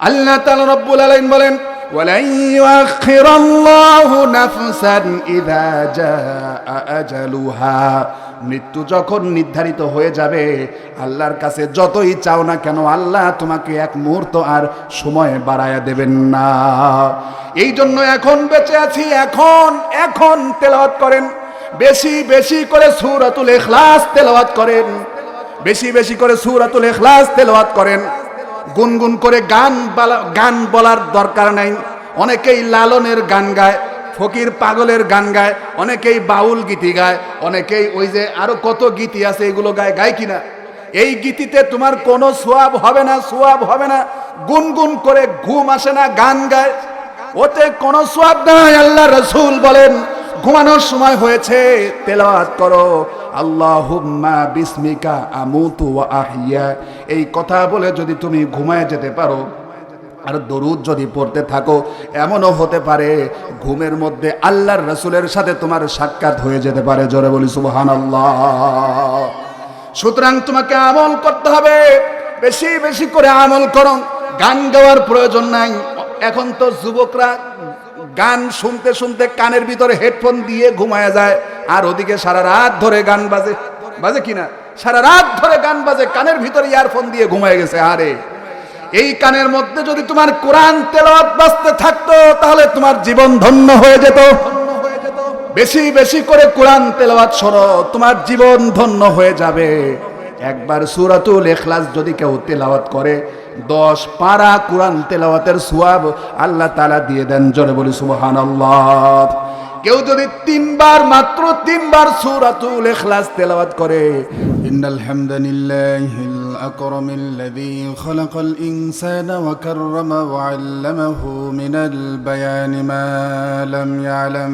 আল্লাহ তাআলা রব্বুল আলামিন বলেন, ওয়ালাই ইউআখিরাল্লাহু নাফসান ইযা জাআ আজালুহা, মৃত্যু যখন নির্ধারিত হয়ে যাবে, আল্লাহর কাছে যতই চাও না কেন আল্লাহ তোমাকে এক মুহূর্ত আর সময় বাড়ায়া দেবেন না। এই জন্য এখন বেঁচে আছি, এখন তেলাওয়াত করেন, বেশি বেশি করে সূরাতুল ইখলাস তেলাওয়াত করেন, বেশি বেশি করে সূরাতুল ইখলাস তেলাওয়াত করেন। গুনগুন করে গান বলার দরকার নাই। অনেকেই লালনের গান গায়, ফকির পাগলের গান গায়, অনেকেই বাউল গীতি গায়, অনেকেই ওই যে আরো কত গীতি আছে এগুলো গায় কিনা? এই গীতিতে তোমার কোনো সোয়াব হবে না। গুনগুন করে ঘুম আসে না, গান গায়, ওতে কোনো সোয়াব নাই। আল্লাহ রাসূল বলেন, ঘুমানোর সময় হয়েছে, তেলাওয়াত করো, আল্লাহুম্মা বিসমিকা আমুতু ওয়া আহইয়া। এই কথা বলে যদি তুমি ঘুমায় যেতে পারো আর দরুদ যদি পড়তে থাকো, এমনও হতে পারে ঘুমের মধ্যে আল্লাহর রাসূলের সাথে তোমার সাক্ষাৎ হয়ে যেতে পারে। জোরে বলি সুবহানাল্লাহ। সুতরাং তোমাকে আমল করতে হবে, বেশি বেশি করে আমল করো। গান গাওয়ার প্রয়োজন নাই। এখন তো যুবকরা গান শুনতে শুনতে কানের ভিতরে হেডফোন দিয়ে ঘুমায় যায়, আর ওদিকে সারা রাত ধরে গান বাজে কিনা? সারা রাত ধরে গান বাজে, কানের ভিতরে ইয়ারফোন দিয়ে ঘুমায় গেছে। আরে এই কানের মধ্যে যদি তোমার কোরআন তেলাওয়াত বাজতে থাকতো, তাহলে তোমার জীবন ধন্য হয়ে যেত। বেশি বেশি করে কোরআন তেলাওয়াত শোনো, তোমার জীবন ধন্য হয়ে যাবে। একবার সূরাতুল ইখলাস যদি কেউ তেলাওয়াত করে, 10 পারা কোরআন তেলাওয়াতের সওয়াব আল্লাহ তাআলা দিয়ে দেন। জোরে বলি সুবহানাল্লাহ। কেউ যদি মাত্র তিনবার সূরাতুল ইখলাস তেলাওয়াত করে, ইন্নাল হামদালিল্লাহিল আকরামিল্লাযী খালাকাল ইনসানা ওয়া কাররামা ওয়া 'আল্লামাহু মিনাল বায়ানি মা লাম ইয়ালাম,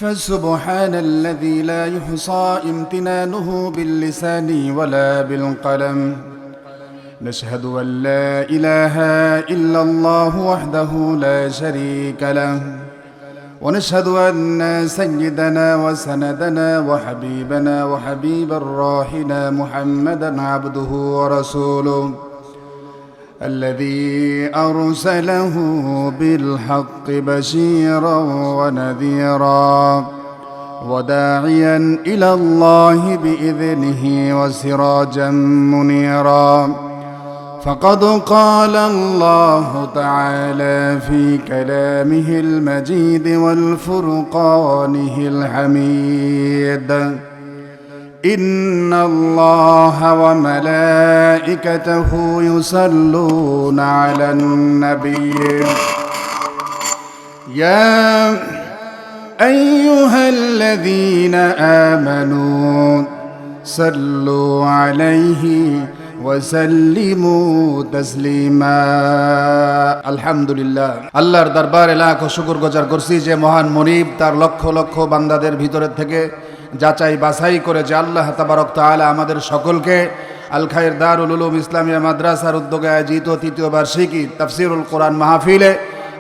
فسبحان الذي لا يحصى امتنانه باللسان ولا بالقلم، نشهد أن لا إله إلا الله وحده لا شريك له، ونشهد أن سيدنا وسندنا وحبيبنا وحبيب الراحنا محمدا عبده ورسوله الذي أرسله بالحق بشيرا ونذيرا وداعيا إلى الله بإذنه وسراجا منيرا، فقد قال الله تعالى في كلامه المجيد والفرقانه الحميد، إن الله وملائكته يصلون على النبي يا أيها الذين آمنوا صلوا عليه وسلموا تسليما। আলহামদুলিল্লাহ, আল্লাহর দরবারে লাখ শুকর গুজার করছি যে মহান মুনিব তার লক্ষ লক্ষ বান্দাদের ভিতরের থেকে যাচাই বাছাই করে যে আল্লাহ তাবারক তাআলা আমাদের সকলকে আল খায়ের দারুল উলুম ইসলামিয়া মাদ্রাসার উদ্যোগে আয়োজিত ৩য় বার্ষিকী তাফসিরুল কোরআন মাহফিলে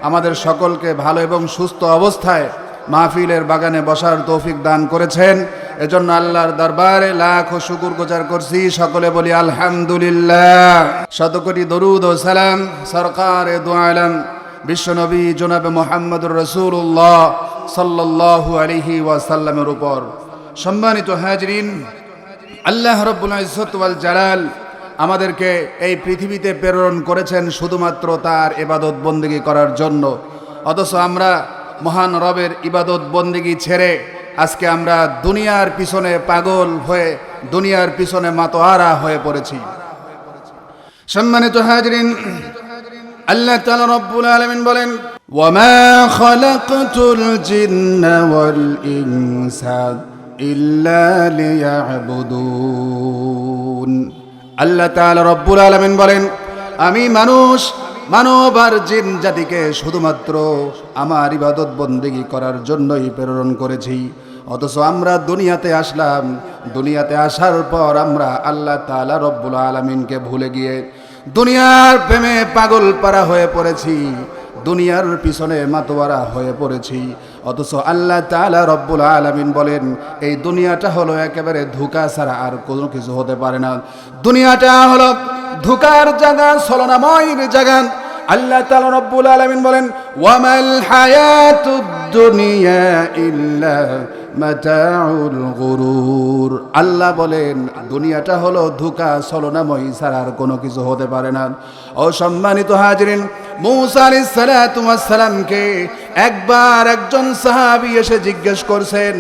আমাদের সকলকে ভালো এবং সুস্থ অবস্থায় মাহফিলের বাগানে বসার তৌফিক দান করেছেন। এজন্য আল্লাহর দরবারে লাখ শুকর গুজার করছি। সকলে বলি আলহামদুলিল্লাহ। শতকোটি দরুদ ও সালাম সরকারে দু আলম বিশ্বনবী জনাবে মুহাম্মদুর রাসূলুল্লাহ সাল্লাল্লাহু আলাইহি ওয়াসাল্লামের উপর। সম্মানিত হাজরিন, আল্লাহ রাব্বুল ইজ্জত ওয়াল জালাল আমাদেরকে এই পৃথিবীতে প্রেরণ করেছেন শুধুমাত্র তার ইবাদত বন্দেগী করার জন্য। অথচ আমরা মহান রবের ইবাদত বন্দেগী ছেড়ে আজকে আমরা দুনিয়ার পিছনে পাগল হয়ে, দুনিয়ার পিছনে মাতোয়ারা হয়ে পড়েছি। সম্মানিত হাজরিন, আল্লাহ তাআলা রব্বুল আলামিন বলেন, ওয়ামা খালাকতুল জিন্না ওয়াল ইনসা ইল্লা লিয়াবুদুন। আল্লাহ তাআলা রব্বুল আলামিন বলেন, আমি মানব আর জিন জাতিকে শুধুমাত্র আমার ইবাদত বন্দেগী করার জন্যই প্রেরণ করেছি। অথচ আমরা দুনিয়াতে আসলাম, দুনিয়াতে আসার পর আমরা আল্লাহ তাআলা রব্বুল আলামিনকে ভুলে গিয়ে দুনিয়ার প্রেমে পাগল পারা হয়ে পড়েছি। দুনিয়ার পিছনে মাতোয়ারা হয়ে পড়েছি। অথচ আল্লাহ তাআলা রব্বুল আলামিন বলেন এই দুনিয়াটা হলো একেবারে ধোঁকা ছাড়া আর কোনো কিছু হতে পারে না। দুনিয়াটা হলো ধোঁকার জায়গা, ছলনাময়ের জায়গা। আল্লাহ তাআলা রব্বুল আলামিন বলেন ওয়ামাল হায়াতুদ দুনিয়া ইল্লা মাতাউল গুরুর। আল্লাহ বলেন দুনিয়াটা হলো ধোঁকা, ছলনাময় ছাড়া আর কোনো কিছু হতে পারে না। ও সম্মানিত হাজিরিন, মূসা আলাইহিস সালাতু ওয়াস সালামকে একবার একজন সাহাবী এসে জিজ্ঞেস করছেন,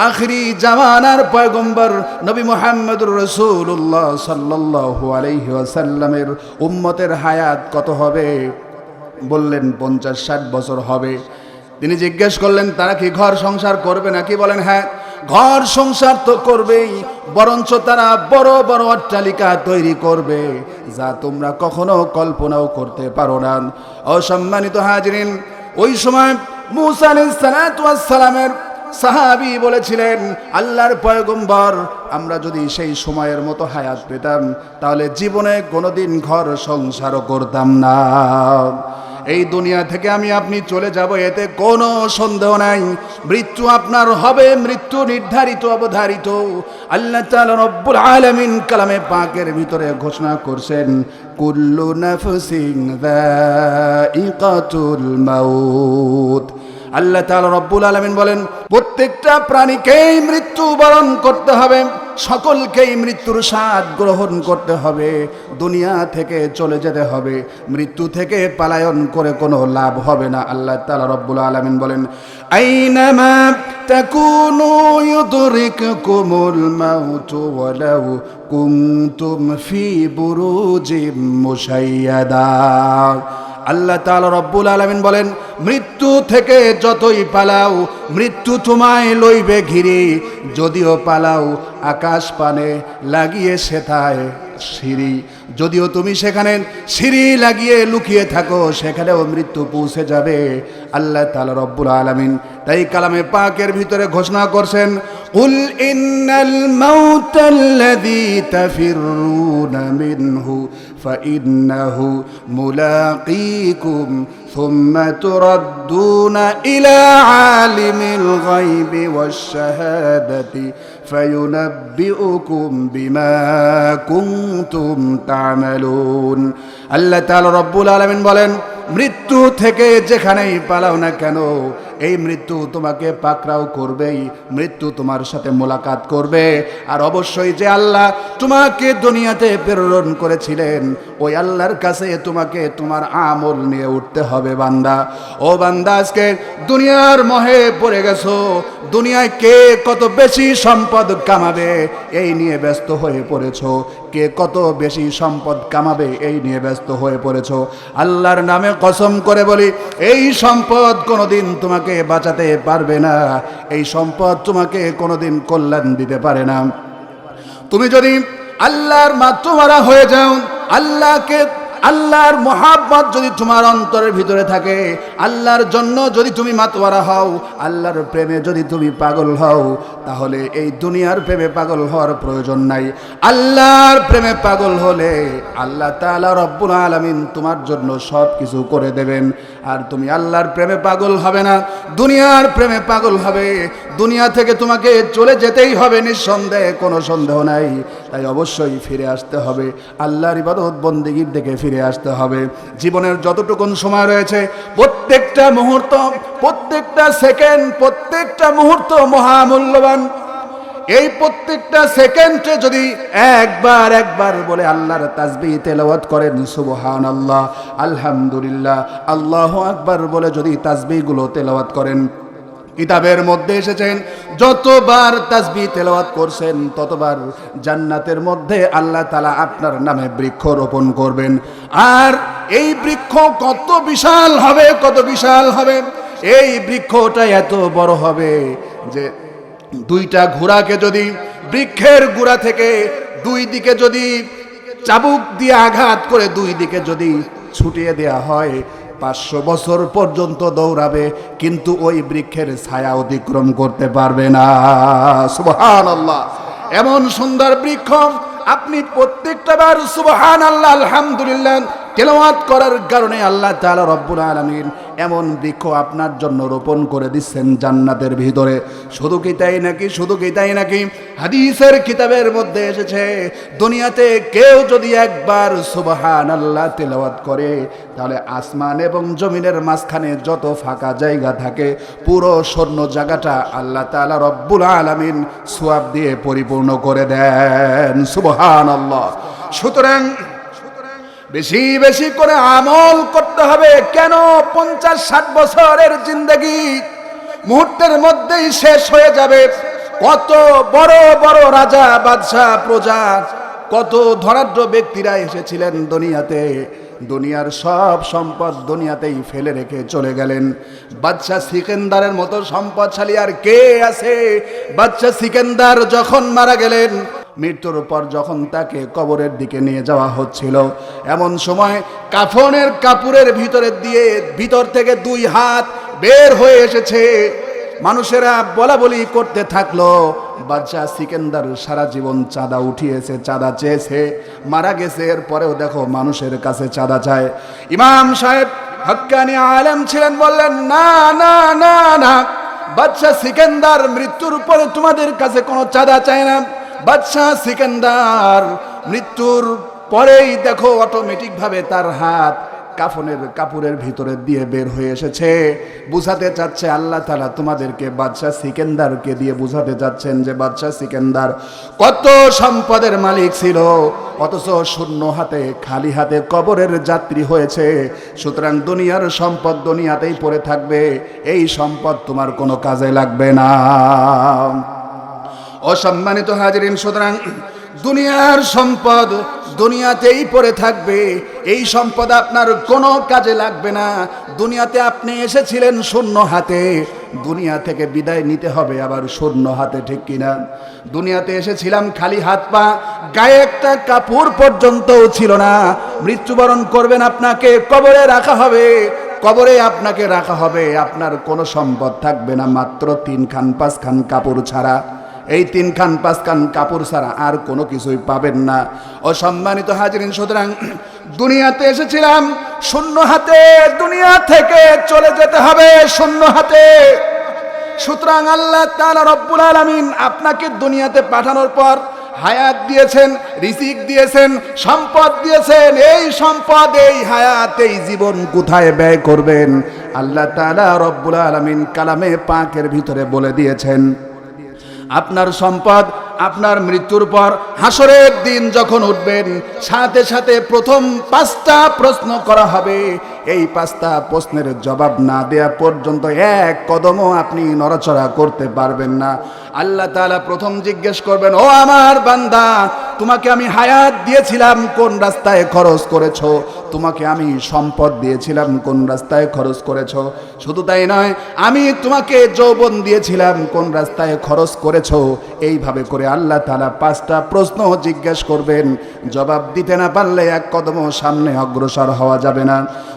আখিরি জামানার পয়গম্বর নবী মুহাম্মদুর রাসূলুল্লাহ সাল্লাল্লাহু আলাইহি ওয়াসাল্লামের উম্মতের হায়াত কত হবে? বললেন 50-60 বছর হবে। তিনি জিজ্ঞেস করলেন তারা কি ঘর সংসার করবে নাকি? বলেন হ্যাঁ, ঘর সংসার তো করবেই, বরঞ্চ তারা বড় বড় অট্টালিকা তৈরি করবে যা তোমরা কখনো কল্পনাও করতে পারো না। অসম্মানিত হাজিরিন, ওই সময় মূসা আলাইহিস সালাতু ওয়াস সালামের সাহাবী বলেছিলেন, আল্লাহর পয়গম্বর আমরা যদি সেই সময়ের মতো হায়াত পেতাম তাহলে জীবনে কোনোদিন ঘর সংসারও করতাম না। এই দুনিয়া থেকে আমি আপনি চলে যাব, এতে কোনো সন্দেহ নাই। মৃত্যু আপনার হবে, মৃত্যু নির্ধারিত অবধারিত। আল্লাহ তাআলা রব্বুল আলামিন কালামে পাকের ভিতরে ঘোষণা করছেন কুল্লু নাফসিন যায়িকাতুল মাউত। আল্লাহ তাআলা রব্বুল আলামিন বলেন প্রত্যেকটা প্রাণীকেই মৃত্যু বরণ করতে হবে, সকলকেই মৃত্যুর স্বাদ গ্রহণ করতে হবে, দুনিয়া থেকে চলে যেতে হবে, মৃত্যু থেকে পলায়ন করে কোনো লাভ হবে না। আল্লাহ তাআলা রব্বুল আলামিন বলেন আইনামা তাকুনু ইউদরিকুমুল মাউতু ওয়ালাউ কুনতুম ফি বুরুজিম মুশাইয়াদা। আল্লাহ তাআলা রব্বুল আলামিন বলেন মৃত্যু থেকে যতই পালাও মৃত্যু তোমায় লইবে ঘিরে, যদিও পালাও আকাশ পানে লাগিয়ে সেথায় সিঁড়ি, যদিও তুমি সেখানে সিঁড়ি লাগিয়ে লুকিয়ে থাকো সেখানেও মৃত্যু পৌঁছে যাবে। আল্লাহ তাআলা রব্বুল আলামিন তাই কালামে পাকের ভিতরে ঘোষণা করছেন কুল ইন্নাল মাউতাল্লাযী তাফিরুনা মিনহু ফাইন্নাহু মুলাকীকুম সুম্মা তুরাদ্দুনা ইলা আলিমিল গায়বি ওয়াশ শাহাদাতি ফায়ুনাব্বিউকুম বিমা কুনতুম তা'মালুন। আল্লাহ তাআলা রব্বুল আলামিন বলেন মৃত্যু থেকে যেখানেই পালাও না কেন এই মৃত্যু তোমাকে পাকড়াও করবেই, মৃত্যু তোমার সাথে মোলাকাত করবে। আর অবশ্যই যে আল্লাহ তোমাকে দুনিয়াতে প্রেরণ করেছিলেন ওই আল্লাহর কাছে তোমাকে তোমার আমল নিয়ে উঠতে হবে বান্দা। ও বান্দা, আজকে দুনিয়ার মোহে পড়ে গেছো, দুনিয়ায় কে কত বেশি সম্পদ কামাবে এই নিয়ে ব্যস্ত হয়ে পড়েছো, কে কত বেশি সম্পদ কামাবে এই নিয়ে ব্যস্ত হয়ে পড়েছো। আল্লাহর নামে কসম করে বলি এই সম্পদ কোনোদিন তোমাকে বাঁচাতে পারবে না, এই সম্পদ তোমাকে কোনোদিন কল্যাণ দিতে পারে না। তুমি যদি আল্লাহর মাতোয়ারা হয়ে যাও, আল্লাহর মহাব্বত যদি তোমার অন্তরের ভিতরে থাকে, আল্লাহর জন্য যদি তুমি মাতোয়ারা হও, আল্লাহর প্রেমে যদি তুমি পাগল হও, তাহলে এই দুনিয়ার প্রেমে পাগল হওয়ার প্রয়োজন নাই। আল্লাহর প্রেমে পাগল হলে আল্লাহ তাআলা রব্বুল আলামিন তোমার জন্য সব কিছু করে দেবেন। আর তুমি আল্লাহর প্রেমে পাগল হবে না, দুনিয়ার প্রেমে পাগল হবে। দুনিয়া থেকে তোমাকে চলে যেতেই হবে নিঃসন্দেহে, কোনো সন্দেহ নাই। তাই অবশ্যই ফিরে আসতে হবে, আল্লাহর ইবাদত বন্দেগীর দিকে ফিরে আসতে হবে। জীবনের যতটুকুন সময় রয়েছে প্রত্যেকটা মুহূর্ত, প্রত্যেকটা সেকেন্ড, প্রত্যেকটা মুহূর্ত মহামূল্যবান। এই প্রত্যেকটা সেকেন্ডে যদি একবার বলে আল্লাহর তাসবিহ তেলাওয়াত করেন সুবহানাল্লাহ, আলহামদুলিল্লাহ, আল্লাহু আকবার বলে যদি তাসবিহগুলো তেলাওয়াত করেন, কিতাবের মধ্যে এসেছেন যতবার তাসবিহ তেলাওয়াত করছেন ততবার জান্নাতের মধ্যে আল্লাহ তাআলা আপনার নামে বৃক্ষ রোপণ করবেন। আর এই বৃক্ষ কত বিশাল হবে, কত বিশাল হবে! এই বৃক্ষটা এত বড় হবে যে দুইটা ঘোড়াকে যদি বৃক্ষের গোড়া থেকে দুই দিকে যদি চাবুক দিয়ে আঘাত করে দুই দিকে যদি ছুটিয়ে দেয়া হয় 500 বছর পর্যন্ত দৌড়াবে, কিন্তু ওই বৃক্ষের ছায়া অতিক্রম করতে পারবে না। সুবহানাল্লাহ! এমন সুন্দর বৃক্ষ, আপনি প্রত্যেকটা বার সুবহানাল্লাহ, আলহামদুলিল্লাহ তেলাওয়াত করার কারণে আল্লাহ তাআলা রব্বুল আলামিন এমন বৃক্ষ আপনার জন্য রোপণ করে দিচ্ছেন জান্নাতের ভিতরে। শুধু কি তাই নাকি, শুধু কি তাই নাকি, হাদিসের কিতাবের মধ্যে এসেছে দুনিয়াতে কেউ যদি একবার সুবহানাল্লাহ তেলাওয়াত করে তাহলে আসমান এবং জমিনের মাঝখানে যত ফাঁকা জায়গা থাকে পুরো শূন্য জায়গাটা আল্লাহ তাআলা রব্বুল আলামিন সওয়াব দিয়ে পরিপূর্ণ করে দেন। সুবহানাল্লাহ। সুতরাং বেশি বেশি করে আমল করতে হবে। কেন 50-60 বছরের জিন্দেগি মুহূর্তের মধ্যেই শেষ হয়ে যাবে। কত বড় বড় রাজা, বাদশাহ, প্রজা, কত ধনাঢ্য ব্যক্তিরা এসেছিলেন দুনিয়াতে, দুনিয়ার সব সম্পদ দুনিয়াতেই ফেলে রেখে চলে গেলেন। বাদশাহ সিকান্দারের মতো সম্পদশালী আর কে আছে? বাদশাহ সিকান্দার যখন মারা গেলেন, মৃত্যুর পর যখন তাকে কবরের দিকে নিয়ে যাওয়া হচ্ছিল, এমন সময় কাফনের কাপড়ের ভিতর থেকে 2 হাত বের হয়ে এসেছে। মানুষেরা বলা বলি করতে থাকলো, বাদশাহ সিকান্দার সারা জীবন চাঁদা উঠিয়েছে, চাঁদা চেয়েছে, মারা গেছে, এরপরেও দেখো মানুষের কাছে চাঁদা চায়। ইমাম সাহেব হক্কানি আলেম ছিলেন, বললেন না না না না, বাদশাহ সিকান্দার মৃত্যুর পরে তোমাদের কাছে কোনো চাঁদা চায় না। বাদশাহ সিকান্দার মৃত্যুর পরেই দেখো অটোমেটিক ভাবে তার হাত কাফনের কাপড়ের ভিতরে দিয়ে বের হয়ে এসেছে। বুঝাতে চাচ্ছে আল্লাহ তাআলা তোমাদেরকে বাদশাহ সিকান্দারকে দিয়ে বুঝাতে চাচ্ছেন যে বাদশাহ সিকান্দার কত সম্পদের মালিক ছিল, অথচ শূন্য হাতে, খালি হাতে কবরের যাত্রী হয়েছে। সুতরাং দুনিয়ার সম্পদ দুনিয়াতেই পড়ে থাকবে, এই সম্পদ তোমার কোনো কাজে লাগবে না। অসম্মানিত হাজিরিন, সুতরাং দুনিয়ার সম্পদ দুনিয়াতেই পড়ে থাকবে, এই সম্পদ আপনার কোনো কাজে লাগবে না। দুনিয়াতে আপনি এসেছিলেন শূন্য হাতে, দুনিয়া থেকে বিদায় নিতে হবে আবার শূন্য হাতে, ঠিক কিনা? দুনিয়াতে এসেছিলাম খালি হাত পা, গায়ে একটা কাপড় পর্যন্তও ছিল না। মৃত্যুবরণ করবেন, আপনাকে কবরে রাখা হবে, কবরে আপনাকে রাখা হবে, আপনার কোনো সম্পদ থাকবে না, মাত্র 3 খান 5 খান কাপড় ছাড়া। এই 3 খান 5 খান কাপড় ছাড়া আর কোনো কিছুই পাবেন না। অসম্মানিত হাজিরিন, সুতরাং দুনিয়াতে এসেছিলাম শূন্য হাতে, দুনিয়া থেকে চলে যেতে হবে শূন্য হাতে। সুতরাং আল্লাহ তাআলা রব্বুল আলামিন আপনাকে দুনিয়াতে পাঠানোর পর হায়াত দিয়েছেন, রিজিক দিয়েছেন, সম্পদ দিয়েছেন। এই সম্পদ, এই হায়াত, এই জীবন কোথায় ব্যয় করবেন? আল্লাহ তাআলা রব্বুল আলামিন কালামে পাকের ভিতরে বলে দিয়েছেন, আপনার সম্পদ আপনার মৃত্যুর পর হাসরের দিন যখন উঠবেন, সাথে সাথে প্রথম 5টা প্রশ্ন করা হবে। এই 5টা প্রশ্নের জবাব না দেয়া পর্যন্ত এক কদমও আপনি নড়াচড়া করতে পারবেন না। আল্লাহ তাআলা প্রথম জিজ্ঞেস করবেন, ও আমার বান্দা, তোমাকে আমি হায়াত দিয়েছিলাম, কোন রাস্তায় খরচ করেছো? তোমাকে আমি সম্পদ দিয়েছিলাম, কোন রাস্তায় খরচ করেছো? শুধু তাই নয়, আমি তোমাকে যৌবন দিয়েছিলাম, কোন রাস্তায় খরচ করেছো? এইভাবে করে আল্লাহ তাআলা 5টা প্রশ্ন জিজ্ঞেস করবেন। জবাব দিতে না পারলে এক কদমও সামনে অগ্রসর হওয়া যাবে না।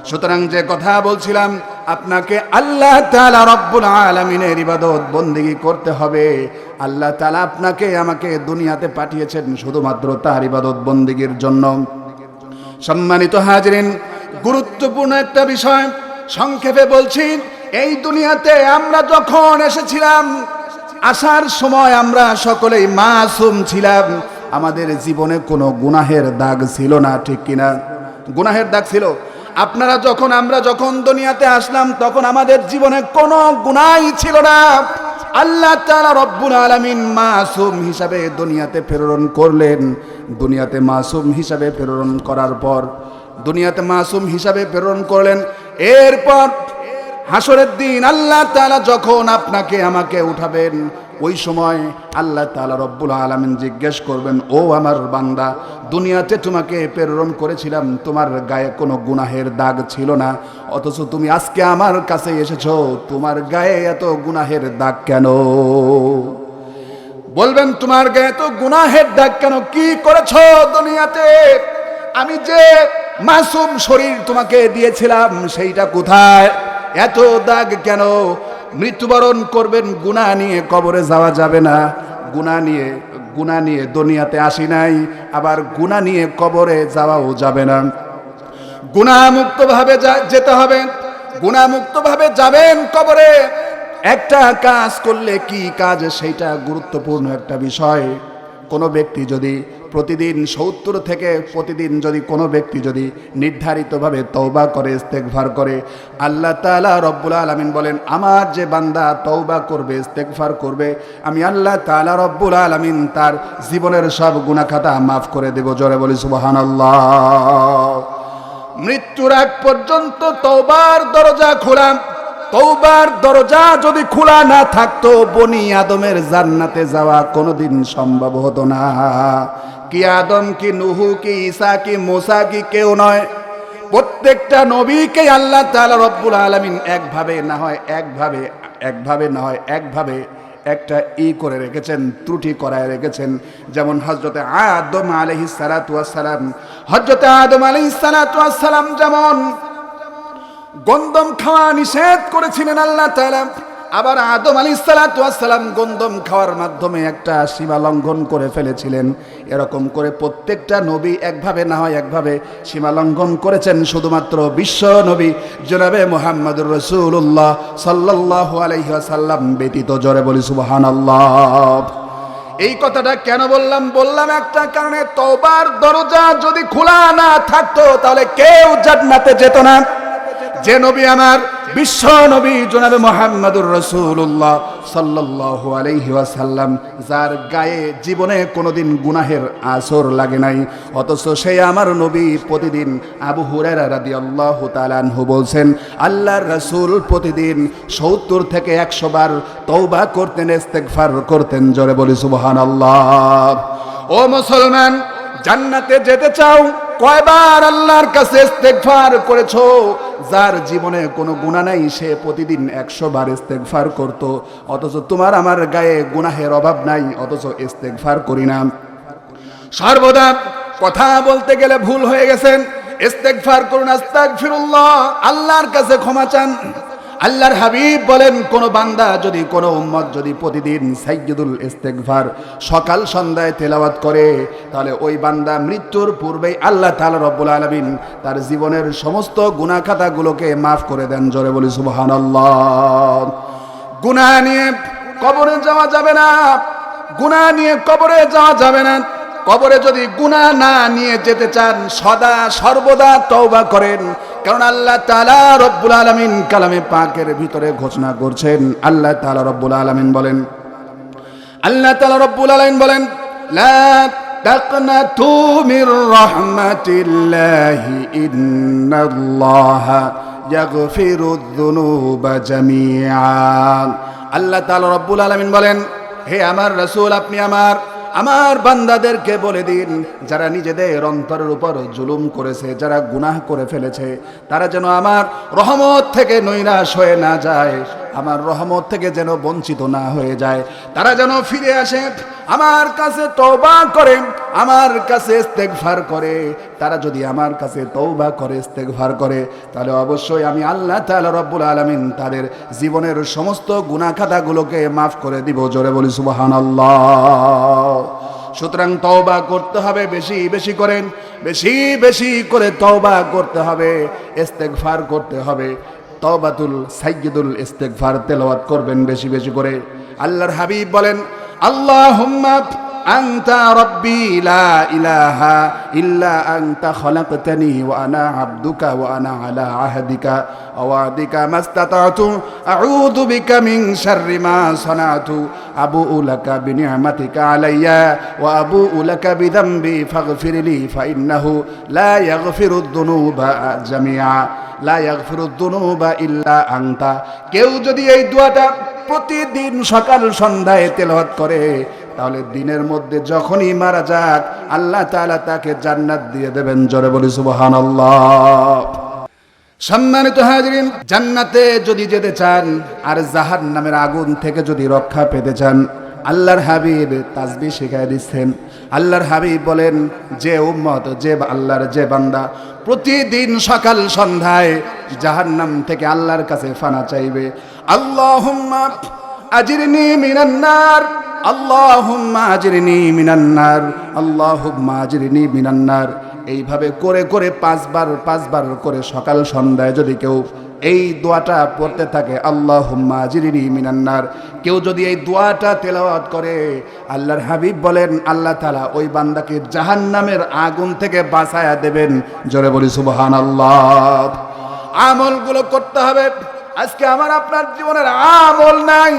সুতরাং যে কথা বলছিলাম, আপনাকে আল্লাহ তাআলা রব্বুল আলামিনের ইবাদত বন্দেগী করতে হবে। আল্লাহ তাআলা আপনাকে আমাকে দুনিয়াতে পাঠিয়েছেন শুধুমাত্র তার ইবাদত বন্দেগীর জন্য। সম্মানিত হাজিরিন, গুরুত্বপূর্ণ একটা বিষয় সংক্ষেপে বলছি। এই দুনিয়াতে আমরা যখন এসেছিলাম, আসার সময় আমরা সকলেই মাসুম ছিলাম, আমাদের জীবনে কোনো গুনাহের দাগ ছিল না, ঠিক কিনা? গুনাহের দাগ ছিল। আমরা যখন দুনিয়াতে আসলাম তখন আমাদের জীবনে কোনো গুনাহই ছিল না। আল্লাহ তাআলা রব্বুল আলামিন মাসুম হিসাবে দুনিয়াতে প্রেরণ করলেন। দুনিয়াতে মাসুম হিসাবে প্রেরণ করার পর, দুনিয়াতে মাসুম হিসাবে প্রেরণ করলেন। এরপর হাসরের দিন আল্লাহ তাআলা যখন আপনাকে আমাকে উঠাবেন, ওই সময় আল্লাহ তাআলা রব্বুল আলামিন জিজ্ঞেস করবেন, ও আমার বান্দা, দুনিয়াতে তোমাকে প্রেরণ করেছিলাম, তোমার গায়ে কোনো গুনাহের দাগ ছিল না, অথচ তুমি আজকে আমার কাছে এসেছো, তোমার গায়ে এত গুনাহের দাগ কেন? বলবেন, তোমার গায়ে এত গুনাহের দাগ কেন? কি করেছো দুনিয়াতে? আমি যে মাসুম শরীর তোমাকে দিয়েছিলাম সেইটা কোথায়? এত দাগ কেন? মৃত্যুবরণ করবেন গুনাহ নিয়ে, কবরে যাওয়া যাবে না। গুনাহ নিয়ে দুনিয়াতে আসি নাই, আবার গুনাহ নিয়ে কবরে যাওয়াও যাবে না। গুনাহ মুক্ত ভাবে যেতে হবে। গুনাহমুক্ত ভাবে যাবেন কবরে, একটা কাজ করলে কি কাজ সেইটা গুরুত্বপূর্ণ একটা বিষয়। কোনো ব্যক্তি যদি প্রতিদিন 70 থেকে প্রতিদিন যদি কোনো ব্যক্তি যদি নির্ধারিতভাবে তওবা করে, ইস্তেগফার করে, আল্লাহ তাআলা রব্বুল আলামিন বলেন আমার যে বান্দা তওবা করবে, ইস্তেগফার করবে, আমি আল্লাহ তাআলা রব্বুল আলামিন তার জীবনের সব গুনাহ খাতা মাফ করে দেব। জোরে বলি সুবহানাল্লাহ। মৃত্যুর আগ পর্যন্ত তওবার দরজা খোলা। তওবার দরজা যদি খোলা না থাকতো বনি আদমের জান্নাতে যাওয়া কোনোদিন সম্ভব হতো না। কি আদম, কি নূহ, কি ঈসা, কি মুসা, কি কেউ নয়, প্রত্যেকটা নবীকে আল্লাহ তাআলা রব্বুল আলামিন একভাবে না হয় একভাবে একটা করে রেখেছেন, ত্রুটি করায় রেখেছেন। যেমন হযরতে আদম আলাইহিস সালাতু ওয়াস সালাম, হযরতে আদম আলাইহিস সালাতু ওয়াস সালাম যেমন গন্ধম খাওয়া নিষেধ করেছিলেন আল্লাহ তাআলা, আবার আদম আলাইহিস সালাতু ওয়াস সালাম গন্ধম খাওয়ার মাধ্যমে একটা সীমা লঙ্ঘন করে ফেলেছিলেন। এরকম করে প্রত্যেকটা নবী একভাবে না হয় একভাবে সীমা লঙ্ঘন করেছেন, শুধুমাত্র বিশ্ব নবী জনাবে মুহাম্মদুর রাসূলুল্লাহ সাল্লাল্লাহু আলাইহি ওয়াসাল্লাম ব্যতীত। জোরে বলি সুবহানাল্লাহ। এই কথাটা কেন বললাম একটা কারণে, তওবার দরজা যদি খোলা না থাকতো তাহলে কেউ জান্নাতে যেত না। যে নবী আমার বিশ্ব নবী জনাবে মুহাম্মদুর রাসূলুল্লাহ সাল্লাল্লাহু আলাইহি ওয়াসাল্লাম, যার গায়ে জীবনে কোনোদিন গুনাহের আসর লাগে নাই, অথচ সেই আমার নবী প্রতিদিন, আবু হুরায়রা রাদিয়াল্লাহু তাআলা আনহু বলছেন, আল্লাহর রাসূল প্রতিদিন 70 থেকে 100 বার তওবা করতেন, ইস্তেগফার করতেন। জোরে বলি সুবহানাল্লাহ। ও মুসলমান, জান্নাতে যেতে চাও, কয়বার আল্লাহর কাছে ইস্তেগফার করেছো? যার জীবনে কোনো গুনাহ নাই সে প্রতিদিন 100 বার ইস্তেগফার করত, অথচ তোমার আমার গায়ে গুনাহের অভাব নাই, অথচ ইস্তেগফার করি না। সর্বদা কথা বলতে গেলে ভুল হয়ে গেছেন, ইস্তেগফার করুন, আস্তাগফিরুল্লাহ, আল্লাহর কাছে ক্ষমা চান। আল্লাহর হাবিব বলেন, কোন বান্দা যদি, কোন উম্মত যদি প্রতিদিন সাইয়্যিদুল ইস্তেগফার সকাল সন্ধ্যায় তেলাওয়াত করে, তাহলে ওই বান্দা মৃত্যুর পূর্বেই আল্লাহ তাআলা রব্বুল আলামিন তার জীবনের সমস্ত গুনাহ খাতাগুলোকে মাফ করে দেন। জোরে বলি সুবহানাল্লাহ। গুনাহ নিয়ে কবরে যাওয়া যাবে না, গুনাহ নিয়ে কবরে যাওয়া যাবে না। কবরে যদি গুনাহ না নিয়ে যেতে চান, সদা সর্বদা তওবা করেন, কারণ আল্লাহ তাআলা রব্বুল আলামিন কালামে পাকের ভিতরে ঘোষণা করছেন। আল্লাহ তাআলা রব্বুল আলামিন বলেন, লা তাকনাতু মির রাহমাতিল্লাহি ইন্নাল্লাহা ইয়াগফিরুয যুনুবা জামিআ। আল্লাহ তাআলা রব্বুল আলামিন বলেন, হে আমার রাসূল, আপনি আমার বান্দাদেরকে বলে দিন, যারা নিজেদের অন্তরের উপর জুলুম করেছে, যারা গুনাহ করে ফেলেছে, তারা যেন আমার রহমত থেকে নৈরাশ হয়ে না যায়, আমার রহমত থেকে যেন বঞ্চিত না হয়ে যায়, তারা যেন ফিরে আসে, আমার কাছে তওবা করে, আমার কাছে ইস্তেগফার করে। তারা যদি আমার কাছে তওবা করে, ইস্তেগফার করে, তাহলে অবশ্যই আমি আল্লাহ তাআলা রব্বুল আলামিন তাদের জীবনের সমস্ত গুনাহ খাতাগুলোকে মাফ করে দিব। জোরে বলি সুবহানাল্লাহ। সুতরাং তওবা করতে হবে, বেশি বেশি করে তওবা করতে হবে, ইস্তেগফার করতে হবে। তওবাতুল সাইয়্যিদুল ইস্তেগফার তেলাওয়াত করবেন বেশি বেশি করে। আল্লাহর হাবিব বলেন, আল্লাহুম্মা আনতা রাব্বি লা ইলাহা ইল্লা আনতা খলাকতানি ওয়া আনা আবদুকা ওয়া আনা আলা আহদিকা ওয়া ওয়াদিকা মাস্তাতাতু আউযু বিকা মিন শাররি মা সানাতু আবুউ লাকা বিনি'মাতিকা আলাইয়া ওয়া আবুউ লাকা বিযামবি ফাগফিরলি ফাইন্নাহু লা ইয়াগফিরুদ দুনুবা জামিআ লা ইয়াগফিরুদ দুনুবা ইল্লা আনতা। কেউ যদি এই দোয়াটা প্রতিদিন সকাল সন্ধ্যায় তেলাওয়াত করে, তাহলে দিনের মধ্যে যখনই মারা যাক আল্লাহ তাআলা তাকে জান্নাত দিয়ে দেবেন। জোরে বলি সুবহানাল্লাহ। সম্মানিত হাজিরিন, জান্নাতে যদি যেতে চান আর জাহান্নামের আগুন থেকে যদি রক্ষা পেতে চান, আল্লাহর হাবিব তাসবিহ শিখায় দিচ্ছেন। আল্লাহর হাবিব বলেন, যে উম্মত, যে আল্লাহর যে বান্দা প্রতিদিন সকাল সন্ধ্যায় জাহান্নাম থেকে আল্লাহর কাছে ফানা চাইবে, আল্লাহুম্মা আজিরনি মিনান নার, আল্লাহুম্মা আজিরনি মিনান নার, আল্লাহুম্মা আজিরনি মিনান নার, এইভাবে করে করে পাঁচবার করে সকাল সন্ধ্যায় যদি কেউ এই দোয়াটা পড়তে থাকে, আল্লাহুম্মা আজিরনি মিনান নার, কেউ যদি এই দোয়াটা তেলাওয়াত করে, আল্লাহর হাবিব বলেন আল্লাহ তাআলা ওই বান্দাকে জাহান্নামের আগুন থেকে বাঁচায়া দেবেন। জোরে বলি সুবহানাল্লাহ। আমলগুলো করতে হবে। আজকে আমার আপনার জীবনের আমল নাই,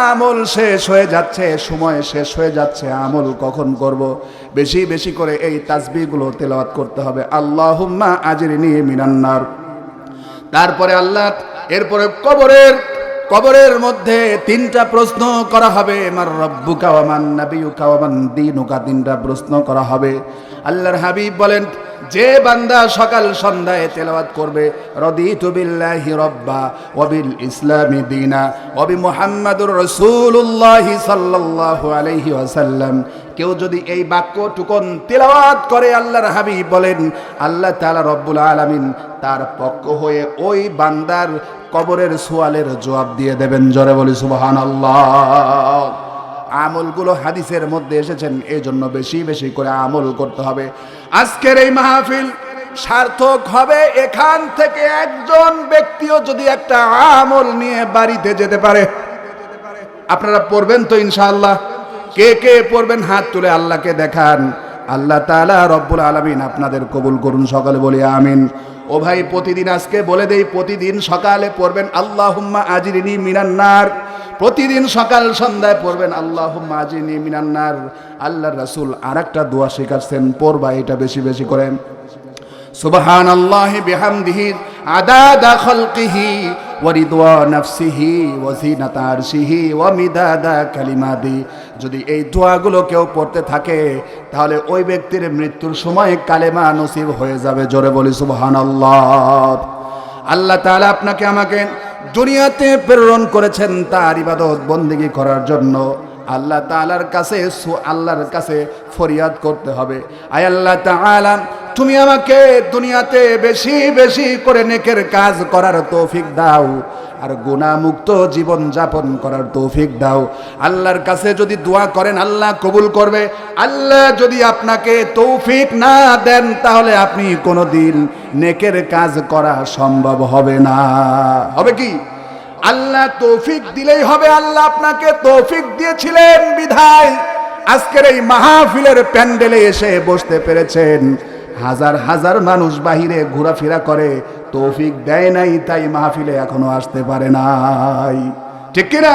আমল শেষ হয়ে যাচ্ছে, সময় শেষ হয়ে যাচ্ছে, আমল কখন করব? বেশি বেশি করে এই তাসবিহগুলো তেলাওয়াত করতে হবে, আল্লাহুম্মা আজিরনি মিনান নার। তারপরে আল্লাহ, এরপরে কবরের মধ্যে তিনটা প্রশ্ন করা হবে, মার রাব্বুকা ওয়া মান নাবিয়ুকা ওয়া মান দীনুকা, তিনটা প্রশ্ন করা হবে। আল্লাহর হাবিব বলেন, যে বান্দা সকাল সন্ধ্যায় তেলাওয়াত করবে, রাদিতু বিল্লাহি রাব্বা ওয়া বিল ইসলামি দীনা ওয়া বি মুহাম্মাদুর রাসূলুল্লাহি সাল্লাল্লাহু আলাইহি ওয়াসাল্লাম, কেউ যদি এই বাক্যটুকুন তেলাওয়াত করে, আল্লাহর হাবিব বলেন আল্লাহ তাআলা রব্বুল আলামিন তার পক্ষ হয়ে ওই বান্দার কবরের সওয়ালের জবাব দিয়ে দেবেন। জোরে বলি সুবহানাল্লাহ। আমলগুলো হাদিসের মধ্যে এসেছেন, এই জন্য বেশি বেশি করে আমল করতে হবে। আজকের এই মাহফিল সার্থক হবে এখান থেকে একজন ব্যক্তিও যদি একটা আমল নিয়ে বাড়িতে যেতে পারে। আপনারা পড়বেন তো ইনশাআল্লাহ? কে কে পড়বেন হাত তুলে আল্লাহকে দেখান। আল্লাহ তাআলা রব্বুল আলামিন আপনাদের কবুল করুন, সকলে বলি আমিন। ও ভাই, প্রতিদিন আজকে বলে দেই, প্রতিদিন সকালে পড়বেন আল্লাহুম্মা আজিরনি মিনান নার, প্রতিদিন সকাল সন্ধ্যায় পড়বেন আল্লাহুম্মা আজিরনি মিনান নার। আল্লাহর রাসূল আরেকটা দোয়া শেখাচ্ছেন, পড়বা এটা বেশি বেশি করেন, সুবহানাল্লাহি বিহামদিহি আদাদা খালকিহি ওয়া রিদওয়া নাফসিহি ওয়া জিনাতা আরশিহি ওয়া মিদাদা কালিমাতি। যদি এই দোয়াগুলো কেউ পড়তে থাকে, তাহলে ওই ব্যক্তির মৃত্যুর সময় কালেমা নসিব হয়ে যাবে। জোরে বলি সুবহানাল্লাহ। আল্লাহ তাআলা আপনাকে আমাকে দুনিয়াতে প্রেরণ করেছেন তার ইবাদত বন্দেগী করার জন্য। আল্লাহ তাআলার কাছে ফরিয়াদ করতে হবে, আয় আল্লাহ তাআলা, তুমি আমাকে দুনিয়াতে বেশি বেশি করে নেকের কাজ করার তৌফিক দাও, আর গুনাহমুক্ত জীবন যাপন করার তৌফিক দাও। আল্লাহর কাছে যদি দোয়া করেন, আল্লাহ কবুল করবে। আল্লাহ যদি আপনাকে তৌফিক না দেন, তাহলে আপনি কোনোদিন নেকের কাজ করা সম্ভব হবে না। হবে কি? আল্লাহ তৌফিক দিলেই হবে। আল্লাহ আপনাকে তৌফিক দিয়েছিলেন বিধায় আজকের এই মাহফিলের প্যান্ডেলে এসে বসতে পেরেছেন। হাজার হাজার মানুষ বাহিরে ঘোরাফেরা করে, তৌফিক দেয় নাই, তাই মাহফিলে এখনো আসতে পারে নাই। ঠিক কিনা?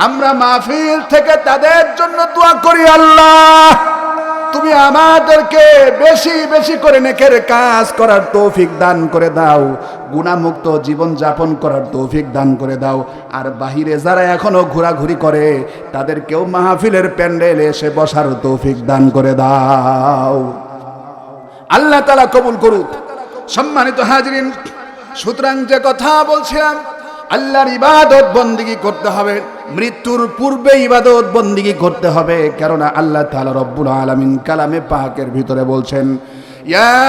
আমরা মাহফিল থেকে তাদের জন্য দোয়া করি, আল্লাহ তুমি আমাদেরকে বেশি বেশি করে নেকের কাজ করার তৌফিক দান করে দাও, গুনাহমুক্ত জীবন যাপন করার তৌফিক দান করে দাও। আর বাহিরে যারা এখনো ঘোরাঘুরি করে, তাদেরকেও মাহফিলের প্যান্ডেলে এসে বসার তৌফিক দান করে দাও। আল্লাহ তাআলা কবুল করুক। সম্মানিত হাজরিন, সুতরাং যে কথা বলছিলাম, আল্লাহর ইবাদত বন্দেগী করতে হবে, মৃত্যুর পূর্বে ইবাদত বন্দেগী করতে হবে। কেননা আল্লাহ তাআলা রব্বুল আলামিন কালামে পাকের ভিতরে বলছেন, ইয়া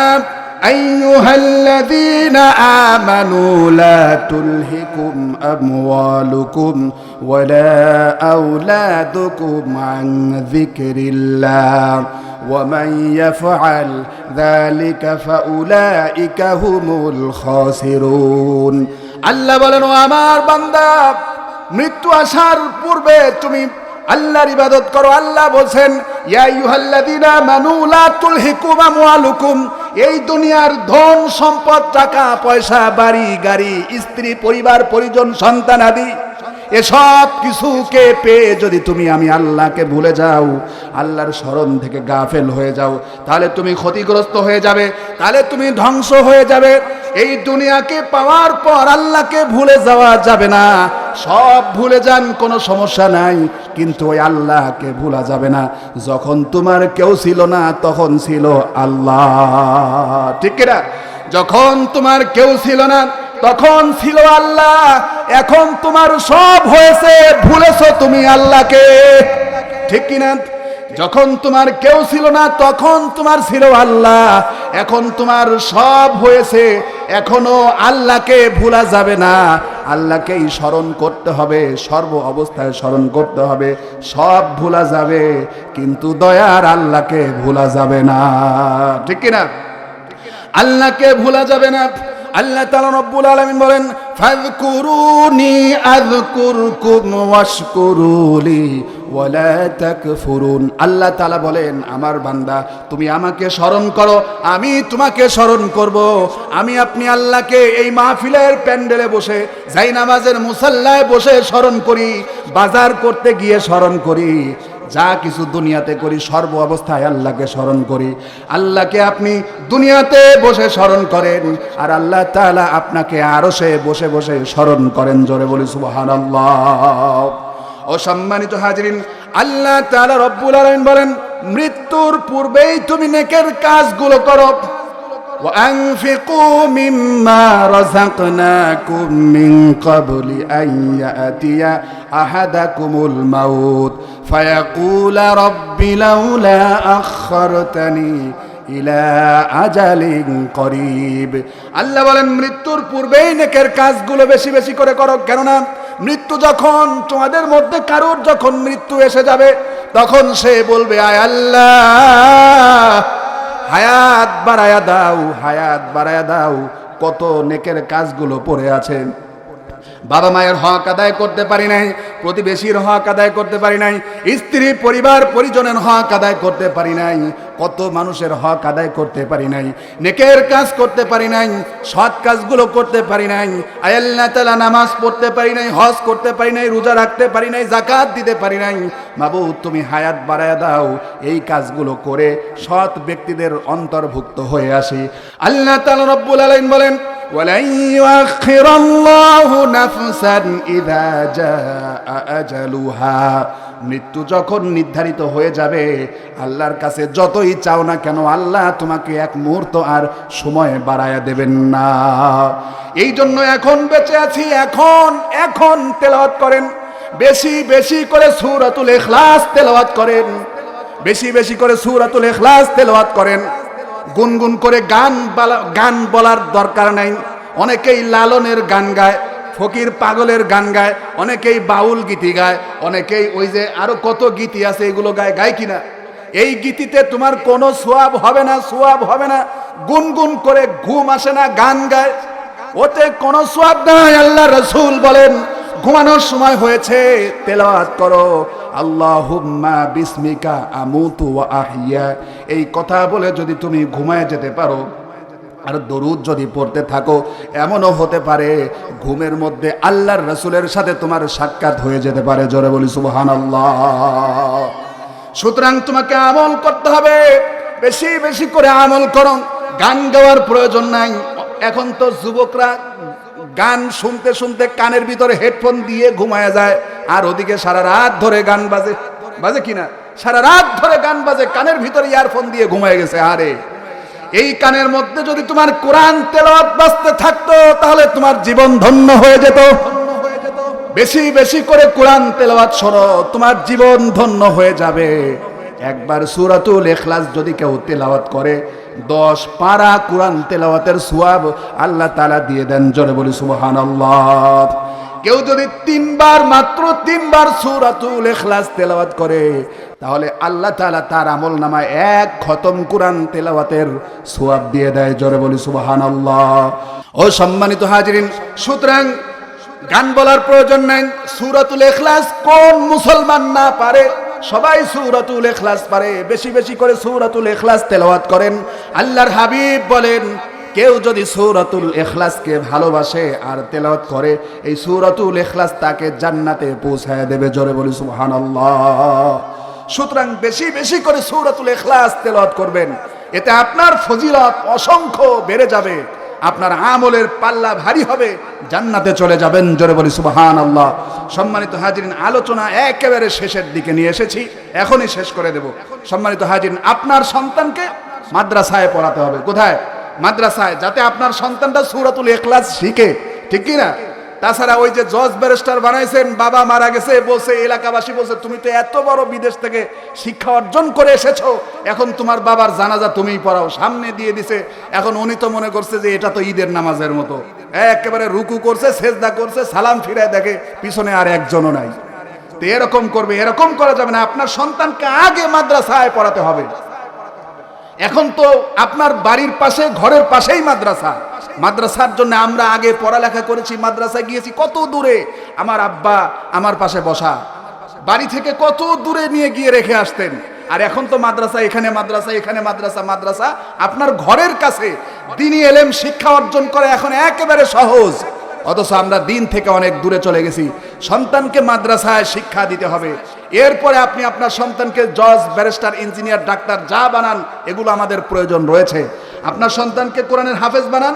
আইয়ুহাল্লাযীনা আমানু লা তুলহিকুম আমওয়ালুকুম ওয়ালা আওলাদুকুম আন যিকরিল্লাহ ওয়া মান ইয়াফআল যালিকা ফাউলাইকা হুমুল খাসিরুন। আল্লাহ বলেন, ও আমার বান্দা, মৃত্যু আসার পূর্বে তুমি আল্লাহর ইবাদত করো। আল্লাহ বলছেন, ইয়া আইয়ুহাল্লাযীনা আমানু লা তুলহিকুম আমওয়ালুকুম, এই দুনিয়ার ধন সম্পদ, টাকা পয়সা, বাড়ি গাড়ি, স্ত্রী পরিবার পরিজন, সন্তান আদি, এসব কিছুকে পেয়ে যদি তুমি আমি আল্লাহকে ভুলে যাও, আল্লাহর স্মরণ থেকে গাফেল হয়ে যাও, তাহলে তুমি ক্ষতিগ্রস্ত হয়ে যাবে, তাহলে তুমি ধ্বংস হয়ে যাবে। এই দুনিয়াকে পাওয়ার পর আল্লাহকে ভুলে যাওয়া যাবে না। সব ভুলে যান, কোনো সমস্যা নাই, কিন্তু ওই আল্লাহকে ভুলা যাবে না। যখন তোমার কেউ ছিল না, তখন ছিল আল্লাহ। ঠিক কিনা? যখন তোমার কেউ ছিল না, তখন ছিল আল্লাহ। এখন তোমার সব হয়েছে, ভুলেছো তুমি আল্লাহকে। ঠিক কিনা? যখন তোমার কেউ ছিল না, তখন তোমার ছিল আল্লাহ। এখন তোমার সব হয়েছে, এখনো আল্লাহকে ভুলা যাবে না। আল্লাহকেই স্মরণ করতে হবে, সর্ব অবস্থায় স্মরণ করতে হবে। সব ভোলা যাবে কিন্তু দয়ার আল্লাহকে ভোলা যাবে না, ঠিক কিনা? আল্লাহকে ভোলা যাবে না। আল্লাহ তাআলা রব্বুল আলামিন বলেন, ফাযকুরুনি আযকুরকুম ওয়াশকুরুলি ওয়ালা তাকফুরুন। আল্লাহ তাআলা বলেন, আমার বান্দা তুমি আমাকে স্মরণ করো, আমি তোমাকে স্মরণ করব। আমি আপনি আল্লাহকে এই মাহফিলের প্যান্ডেলে বসে, যাই নামাজের মুসাল্লায় বসে স্মরণ করি, বাজার করতে গিয়ে স্মরণ করি, যা কিছু দুনিয়াতে করি সর্ব অবস্থায় আল্লাহকে স্মরণ করি। আল্লাহকে আপনি দুনিয়াতে বসে স্মরণ করেন আর আল্লাহ তাআলা আপনাকে আরশে বসে বসে স্মরণ করেন। জোরে বলি সুবহানাল্লাহ। ও সম্মানিত হাজিরিন, আল্লাহ তাআলা রব্বুল আলামিন বলেন, মৃত্যুর পূর্বেই তুমি নেকের কাজগুলো করো। وأنفقوا مما رزقناكم من قبل أن يأتي أحدكم الموت فيقول رب لولا أخرتني ইলা আজালিন করিব। আল্লাহ বলেন, মৃত্যুর পূর্বেই নেকের কাজগুলো বেশি বেশি করে করো। কেননা মৃত্যু যখন তোমাদের মধ্যে কারোর যখন মৃত্যু এসে যাবে, তখন সে বলবে, আয় আল্লাহ হায়াত বাড়ায়া দাও, হায়াত বাড়ায়া দাও। কত নেকের কাজগুলো পড়ে আছে, বাবা মায়ের হক আদায় করতে পারি নাই, প্রতিবেশীর হক আদায় করতে পারি নাই, স্ত্রী পরিবার পরিজনের হক আদায় করতে পারি নাই, কত মানুষের হক আদায় করতে পারি নাই, নেকের কাজ করতে পারি নাই, সৎ কাজগুলো করতে পারি নাই। আল্লাহ তাআলা নামাজ পড়তে পারি নাই, হজ করতে পারি নাই, রোজা রাখতে পারি নাই, যাকাত দিতে পারি নাই। মাবুদ তুমি হায়াত বাড়ায়া দাও, এই কাজগুলো করে সৎ ব্যক্তিদের অন্তর্ভুক্ত হয়ে আসি। আল্লাহ তাআলা রব্বুল আলামিন বলেন, وَلَنْ يُؤَخِّرَ اللَّهُ نَفْسًا إِذَا جَاءَ أَجَلُهَا। মৃত্যু যখন নির্ধারিত হয়ে যাবে, আল্লাহর কাছে যতই চাও না কেন আল্লাহ তোমাকে এক মুহূর্ত আর সময় বাড়ায়া দেবেন না। এই জন্য এখন বেঁচে আছি, এখন তেলাওয়াত করেন, বেশি বেশি করে সূরাতুল ইখলাস তেলাওয়াত করেন, বেশি বেশি করে সূরাতুল ইখলাস তেলাওয়াত করেন। গুনগুন করে গান বলার দরকার নাই। অনেকেই লালনের গান গায়, ফকির পাগলের গান গায়, অনেকেই বাউল গীতি গায়, অনেকেই ওই যে আরো কত গীতি আছে এগুলো গায় কিনা? এই গীতিতে তোমার কোনো সোয়াব হবে না, সোয়াব হবে না। গুনগুন করে ঘুম আসে না, গান গায়, ওতে কোনো সোয়াব নাই। আল্লাহ রাসূল বলেন, ঘুমানোর সময় হয়েছে, তেলাওয়াত করো, আল্লাহুম্মা বিসমিকা আমুতু ওয়া আহইয়া। এই কথা বলে যদি তুমি ঘুমায় যেতে পারো আর দরুদ যদি পড়তে থাকো, এমনও হতে পারে ঘুমের মধ্যে আল্লাহর রাসূলের সাথে তোমার সাক্ষাৎ হয়ে যেতে পারে। জোরে বলি সুবহানাল্লাহ। সুতরাং তোমাকে আমল করতে হবে, বেশি বেশি করে আমল করো। গান গাওয়ার প্রয়োজন নাই। এখন তো যুবকরা গান শুনতে শুনতে কানের ভিতরে হেডফোন দিয়ে ঘুমায়া যায়, আর ওদিকে সারা রাত ধরে গান বাজে কিনা? সারা রাত ধরে গান বাজে, কানের ভিতরে ইয়ারফোন দিয়ে ঘুমায় গেছে। আরে এই কানের মধ্যে যদি তোমার কোরআন তেলাওয়াত বাজতে থাকতো, তাহলে তোমার জীবন ধন্য হয়ে যেত। বেশি বেশি করে কোরআন তেলাওয়াত শোনো, তোমার জীবন ধন্য হয়ে যাবে। একবার সূরাতুল ইখলাস যদি কেউ তেলাওয়াত করে, 10 পারা কোরআন তেলাওয়াতের সওয়াব আল্লাহ তাআলা দিয়ে দেন। জোরে বলি সুবহানাল্লাহ। কেউ যদি মাত্র তিনবার সূরাতুল ইখলাস তেলাওয়াত করে, তাহলে আল্লাহ তাআলা তার আমলনামায় 1 খতম কোরআন তেলাওয়াতের সওয়াব দিয়ে দেয়। জোরে বলি সুবহানাল্লাহ। ও সম্মানিত হাজিরিন, সুতরাং গান বলার প্রয়োজন নাই। সূরাতুল ইখলাস কোন মুসলমান না পারে? সবাই সূরাতুল ইখলাস পারে। বেশি বেশি করে সূরাতুল ইখলাস তেলাওয়াত করেন। আল্লাহর হাবিব বলেন, কেউ যদি সূরাতুল ইখলাসকে ভালোবাসে আর তেলাওয়াত করে, এই সূরাতুল ইখলাস তাকে জান্নাতে পৌঁছায় দেবে। জোরে বলি সুবহানাল্লাহ। সুতরাং বেশি বেশি করে সূরাতুল ইখলাস তেলাওয়াত করবেন, এতে আপনার ফজিলত অসংখ্য বেড়ে যাবে, আপনার আমলের পাল্লা ভারী হবে, জান্নাতে চলে যাবেন। জোরে বলি সুবহানাল্লাহ। সম্মানিত হাজিরিন, আলোচনা একেবারে শেষের দিকে নিয়ে এসেছি, এখনই শেষ করে দেব। সম্মানিত হাজিরিন, আপনার সন্তানকে মাদ্রাসায় পড়াতে হবে। কোথায়? মাদ্রাসায়, যাতে আপনার সন্তানটা সূরাতুল ইখলাস শিখে, ঠিক কি না? তাছাড়া ওই যে জজ ব্যারিস্টার বানাইছেন, বাবা মারা গেছে, বলছে, এলাকাবাসী বলছে, তুমি তো এত বড় বিদেশ থেকে শিক্ষা অর্জন করে এসেছো, এখন তোমার বাবার জানাজা তুমিই পড়াও, সামনে দিয়ে দিছে। এখন উনি তো মনে করছে যে এটা তো ঈদের নামাজের মতো। একেবারে রুকু করছে, সেজদা করছে, সালাম ফিরায় দেখে পিছনে আর একজনও নাই। তো এরকম করবে, এরকম করা যাবে না। আপনার সন্তানকে আগে মাদ্রাসায় পড়াতে হবে। এখন তো আপনার বাড়ির পাশে, ঘরের পাশেই মাদ্রাসা। মাদ্রাসার জন্য আমরা আগে পড়ালেখা করেছি, মাদ্রাসায় গিয়েছি, কত দূরে আমার আব্বা আমার পাশে বসা, বাড়ি থেকে কত দূরে নিয়ে গিয়ে রেখে আসতেন। আর এখন তো মাদ্রাসা, এখানে মাদ্রাসা, এখানে মাদ্রাসা, মাদ্রাসা আপনার ঘরের কাছে। দ্বীনি ইলম শিক্ষা অর্জন করা এখন একেবারে সহজ, অথচ আমরা দিন থেকে অনেক দূরে চলে গেছি। সন্তানকে মাদ্রাসায় শিক্ষা দিতে হবে। এরপরে আপনি আপনার সন্তানকে জজ, ব্যারিস্টার, ইঞ্জিনিয়ার, ডাক্তার যা বানান, এগুলো আমাদের প্রয়োজন রয়েছে। আপনার সন্তানকে কোরআনের হাফেজ বানান,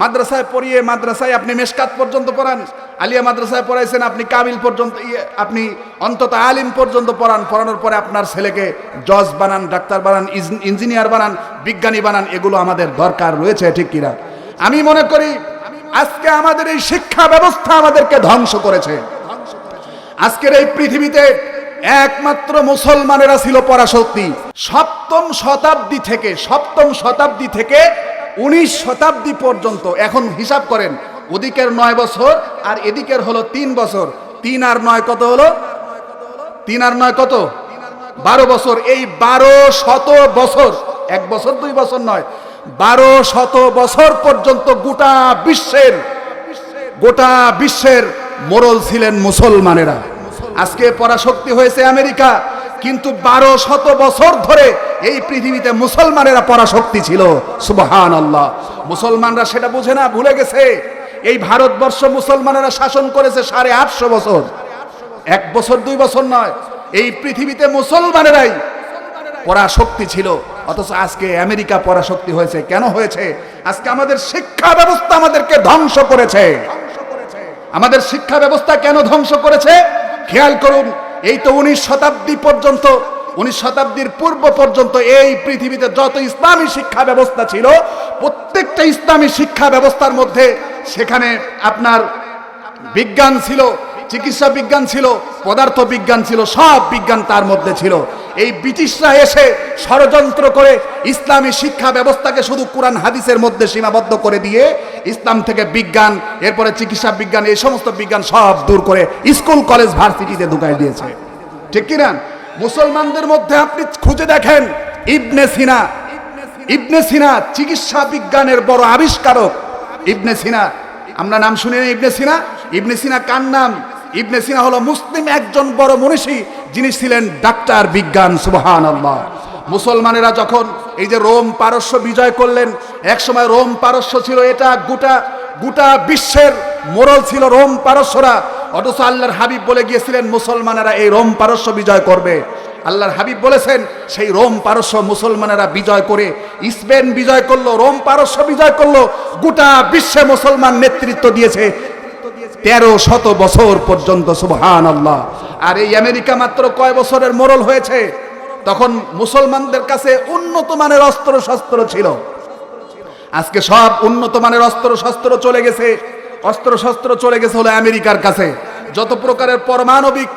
মাদ্রাসায় পড়িয়ে মাদ্রাসায় আপনি মেশকাত পর্যন্ত পড়ান, আলিয়া মাদ্রাসায় পড়াইছেন আপনি কামিল পর্যন্ত, আপনি অন্তত আলিম পর্যন্ত পড়ান। পড়ানোর পরে আপনার ছেলেকে জজ বানান, ডাক্তার বানান, ইঞ্জিনিয়ার বানান, বিজ্ঞানী বানান। এগুলো আমাদের দরকার রয়েছে, ঠিক কিনা? আমি মনে করি আজকে আমাদের এই শিক্ষা ব্যবস্থা আমাদেরকে ধ্বংস করেছে। আজকের এই পৃথিবীতে একমাত্র মুসলমানেরা ছিল পরাশক্তি। সপ্তম শতাব্দী থেকে 19 শতাব্দী পর্যন্ত, এখন হিসাব করেন, ওদিকের 9 বছর আর এদিকের হলো 3 বছর। 3 আর 9 কত হলো? 3 আর 9 কত? 12 বছর। এই 1200 বছর, 1 বছর 2 বছর নয়, 1200 বছর পর্যন্ত গোটা বিশ্বের মোড়ল ছিলেন মুসলমানেরা। আজকে পরাশক্তি হয়েছে আমেরিকা, কিন্তু 1200 বছর ধরে এই পৃথিবীতে মুসলমানেরা পরাশক্তি ছিল। সুবহানাল্লাহ। মুসলমানরা সেটা বুঝে না, ভুলে গেছে। এই ভারতবর্ষ মুসলমানেরা শাসন করেছে 850 বছর, 1 বছর 2 বছর নয়। এই পৃথিবীতে মুসলমানেরাই পরাশক্তি ছিল, অথচ আজকে আমেরিকা পরাশক্তি হয়েছে। কেন হয়েছে? আজকে আমাদের শিক্ষা ব্যবস্থা আমাদেরকে ধ্বংস করেছে। আমাদের শিক্ষা ব্যবস্থা কেন ধ্বংস করেছে? খেয়াল করুন, এই তো 19 শতাব্দী পর্যন্ত, 19 শতাব্দীর পূর্ব পর্যন্ত এই পৃথিবীতে যত ইসলামী শিক্ষা ব্যবস্থা ছিল, প্রত্যেকটা ইসলামী শিক্ষা ব্যবস্থার মধ্যে সেখানে আপনার বিজ্ঞান ছিল, চিকিৎসা বিজ্ঞান ছিল, পদার্থ বিজ্ঞান ছিল, সব বিজ্ঞান তার মধ্যে ছিল। এই ব্রিটিশরা এসে ষড়যন্ত্র করে ইসলামী শিক্ষা ব্যবস্থাকে শুধু কোরআন হাদিসের মধ্যে সীমাবদ্ধ করে দিয়ে ইসলাম থেকে বিজ্ঞান, এরপরে চিকিৎসা বিজ্ঞান, এই সমস্ত বিজ্ঞান সব দূর করে স্কুল, কলেজ, ভার্সিটিতে ঢুকাই দিয়েছে, ঠিক কিনা? মুসলমানদের মধ্যে আপনি খুঁজে দেখেন, ইবনে সিনা চিকিৎসা বিজ্ঞানের বড় আবিষ্কারক। ইবনে সিনা, আমরা নাম শুনি না ইবনে সিনা? ইবনে সিনা কার নাম? ইবনে সিনা হলো মুসলিম একজন বড় মনীষী, যিনি ছিলেন ডাক্তার বিজ্ঞান। সুবহানাল্লাহ। মুসলমানেরা যখন এই যে রোম পারস্য বিজয় করলেন, এক সময় রোম পারস্য ছিল, এটা গোটা বিশ্বের মোড়ল ছিল রোম পারস্যরা। অথচ আল্লাহর হাবিব বলে গিয়েছিলেন মুসলমানেরা এই রোম পারস্য বিজয় করবে। আল্লাহর হাবিব বলেছেন সেই রোম পারস্য মুসলমানেরা বিজয় করে স্পেন বিজয় করলো, রোম পারস্য বিজয় করলো, গোটা বিশ্বে মুসলমান নেতৃত্ব দিয়েছে 1300 বছর পর্যন্ত। সুবহানাল্লাহ। আর এই আমেরিকা মাত্র কয় বছরের মোড়ল হয়েছে? তখন মুসলমানদের কাছে উন্নত মানের অস্ত্র শস্ত্র ছিল। আজকে সব উন্নত মানের অস্ত্র শস্ত্র চলে গেছে হলো আমেরিকার কাছে। যত প্রকারের পারমাণবিক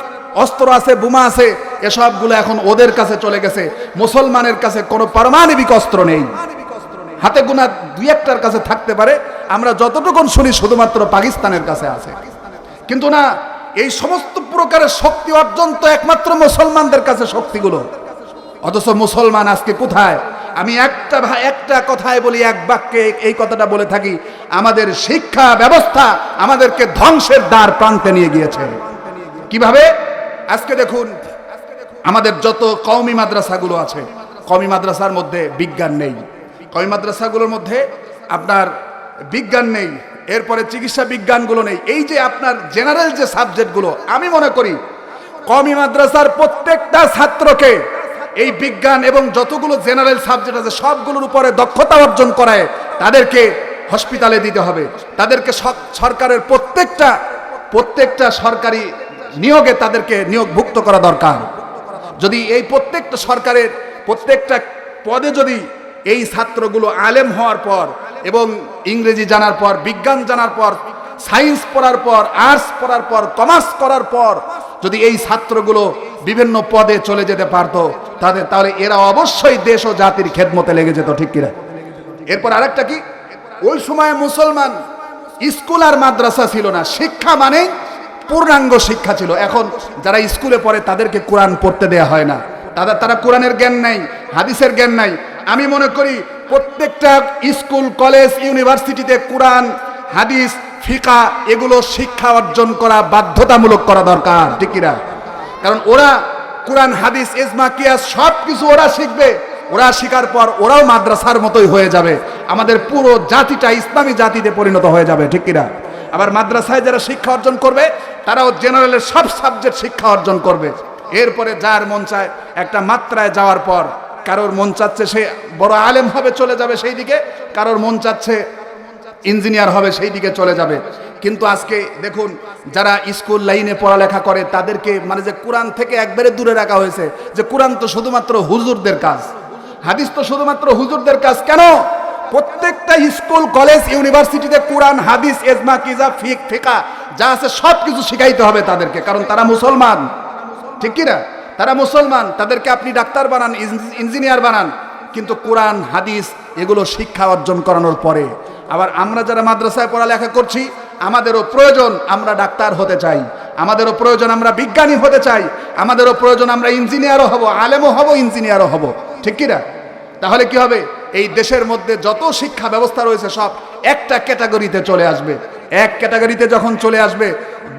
অস্ত্র আছে, বোমা আছে, এসবগুলো এখন ওদের কাছে চলে গেছে। মুসলমানের কাছে কোনো পারমাণবিক অস্ত্র নেই। হাতে গোনা 2-1টার কাছে থাকতে পারে, আমরা যতটুকু শুনি শুধুমাত্র পাকিস্তানের কাছে আছে। কিন্তু না, এই সমস্ত প্রকারের শক্তি অর্জন তো একমাত্র মুসলমানদের কাছে শক্তিগুলো। অথচ মুসলমান আজকে কোথায়? আমি একটা কথায় বলি, এক বাক্যে এই কথাটা বলে থাকি, আমাদের শিক্ষা ব্যবস্থা আমাদেরকে ধ্বংসের দ্বার প্রান্তে নিয়ে গিয়েছে। কিভাবে? আজকে দেখুন, আমাদের যত কওমি মাদ্রাসাগুলো আছে, কওমি মাদ্রাসার মধ্যে বিজ্ঞান নেই, কওমি মাদ্রাসাগুলোর মধ্যে আপনার বিজ্ঞান নেই, এরপরে চিকিৎসা বিজ্ঞানগুলো নেই। এই যে আপনার জেনারেল যে সাবজেক্টগুলো, আমি মনে করি কওমি মাদ্রাসার প্রত্যেকটা ছাত্রকে এই বিজ্ঞান এবং যতগুলো জেনারেল সাবজেক্ট আছে সবগুলোর উপরে দক্ষতা অর্জন করায় তাদেরকে হসপিটালে দিতে হবে। তাদেরকে সরকারের প্রত্যেকটা সরকারি নিয়োগে তাদেরকে নিয়োগভুক্ত করা দরকার। যদি এই প্রত্যেকটা সরকারের প্রত্যেকটা পদে যদি এই ছাত্রগুলো আলেম হওয়ার পর এবং ইংরেজি জানার পর, বিজ্ঞান জানার পর, সায়েন্স পড়ার পর, আর্টস পড়ার পর, কমার্স করার পর যদি এই ছাত্রগুলো বিভিন্ন পদে চলে যেতে পারতো, তাহলে এরা অবশ্যই দেশ ও জাতির খেদমতে লেগে যেত, ঠিক কিনা? এরপর আরেকটা কি, ওই সময় মুসলমান স্কুল আর মাদ্রাসা ছিল না, শিক্ষা মানে পূর্ণাঙ্গ শিক্ষা ছিল। এখন যারা স্কুলে পড়ে তাদেরকে কোরআন পড়তে দেয়া হয় না, তারা কোরআনের জ্ঞান নাই, হাদিসের জ্ঞান নাই। আমি মনে করি প্রত্যেকটা স্কুল, কলেজ, ইউনিভার্সিটিতে কোরআন, হাদিস, ফিকা এগুলো শিক্ষা অর্জন করা বাধ্যতামূলক করা দরকার, ঠিক কিনা? কারণ ওরা কোরআন, হাদিস, ইজমা, কিয়াস সব কিছু ওরা শিখবে। ওরা শিখার পর ওরাও মাদ্রাসার মতোই হয়ে যাবে, আমাদের পুরো জাতিটা ইসলামী জাতিতে পরিণত হয়ে যাবে, ঠিক কিনা? আবার মাদ্রাসায় যারা শিক্ষা অর্জন করবে তারাও জেনারেলের সব সাবজেক্ট শিক্ষা অর্জন করবে। এরপরে যার মন চায় একটা মাত্রায় যাওয়ার পর, কারোর মন চাচ্ছে সে বড় আলেম হবে, চলে যাবে সেই দিকে, কারোর মন চাচ্ছে ইঞ্জিনিয়ার হবে, সেই দিকে চলে যাবে। কিন্তু আজকে দেখুন, যারা স্কুল লাইনে পড়ালেখা করে তাদেরকে মানে যে কোরআন থেকে একবারে দূরে রাখা হয়েছে, যে কোরআন তো শুধুমাত্র হুজুরদের কাজ, হাদিস তো শুধুমাত্র হুজুরদের কাজ। কেন? প্রত্যেকটা স্কুল, কলেজ, ইউনিভার্সিটিতে কোরআন, হাদিস, ইজমা, কিজা, ফিকা যা আছে সব কিছু শিখাইতে হবে তাদেরকে, কারণ তারা মুসলমান, ঠিক কিনা? তারা মুসলমান। তাদেরকে আপনি ডাক্তার বানান, ইঞ্জিনিয়ার বানান, কিন্তু কোরআন, হাদিস এগুলো শিক্ষা অর্জন করানোর পরে। আবার আমরা যারা মাদ্রাসায় পড়ালেখা করছি, আমাদেরও প্রয়োজন আমরা ডাক্তার হতে চাই, আমাদেরও প্রয়োজন আমরা বিজ্ঞানী হতে চাই, আমাদেরও প্রয়োজন আমরা ইঞ্জিনিয়ারও হব, আলেমও হব, ইঞ্জিনিয়ারও হব, ঠিক কিনা? তাহলে কি হবে? এই দেশের মধ্যে যত শিক্ষা ব্যবস্থা রয়েছে সব একটা ক্যাটাগরিতে চলে আসবে। এক ক্যাটাগরিতে যখন চলে আসবে,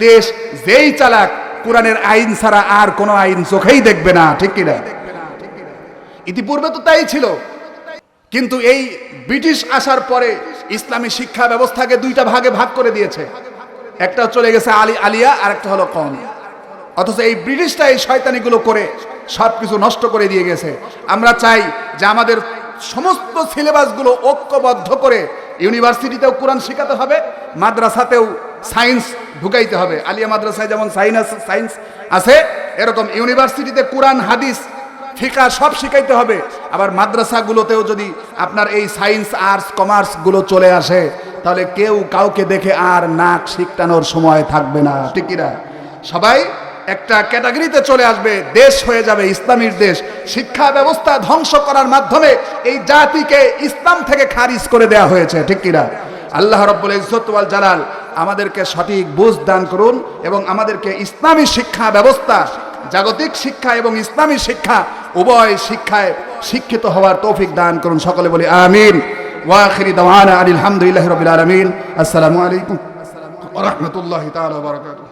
দেশ যেই চালাক কোরআনের আইন ছাড়া আর কোনো আইন চোখেই দেখবে না, ঠিক কিনা? ইতিপূর্বে তো তাই ছিল, কিন্তু এই ব্রিটিশ আসার পরে ইসলামী শিক্ষা ব্যবস্থাকে দুইটা ভাগে ভাগ করে দিয়েছে। একটা চলে গেছে আলিয়া, আর একটা হলো কম। অথচ এই ব্রিটিশটা এই শয়তানিগুলো করে সবকিছু নষ্ট করে দিয়ে গেছে। আমরা চাই যে আমাদের সমস্ত সিলেবাসগুলো ঐক্যবদ্ধ করে ইউনিভার্সিটিতেও কোরআন শেখাতে হবে, মাদ্রাসাতেও সায়েন্স ঢুকাইতে হবে। আলিয়া মাদ্রাসায় যেমন সায়েন্স আছে, এরকম ইউনিভার্সিটিতে কোরআন, হাদিস, ফিকা সব শিখাইতে হবে। আবার মাদ্রাসাগুলোতেও যদি আপনার এই সায়েন্স, আর্টস, কমার্স গুলো চলে আসে, তাহলে কেউ কাউকে দেখে আর নাক শিকটানোর সময় থাকবে না, ঠিক কিনা? সবাই একটা ক্যাটাগরিতে চলে আসবে, দেশ হয়ে যাবে ইসলামীর দেশ। শিক্ষা ব্যবস্থা ধ্বংস করার মাধ্যমে এই জাতিকে ইসলাম থেকে খারিজ করে দেয়া হয়েছে, ঠিক কিনা? আল্লাহ রাব্বুল ইজ্জত ওয়াল জালাল আমাদেরকে সঠিক বুঝ দান করুন এবং আমাদেরকে ইসলামী শিক্ষা ব্যবস্থা, জাগতিক শিক্ষা এবং ইসলামী শিক্ষা উভয় শিক্ষায় শিক্ষিত হওয়ার তৌফিক দান করুন। সকলে বলি আমিন। ওয়া আখিরি দাওয়ানা আলহামদুলিল্লাহি রাব্বিল আলামিন। আসসালামু আলাইকুম ওয়া রাহমাতুল্লাহি তাআলা ওয়া বারাকাতুহু।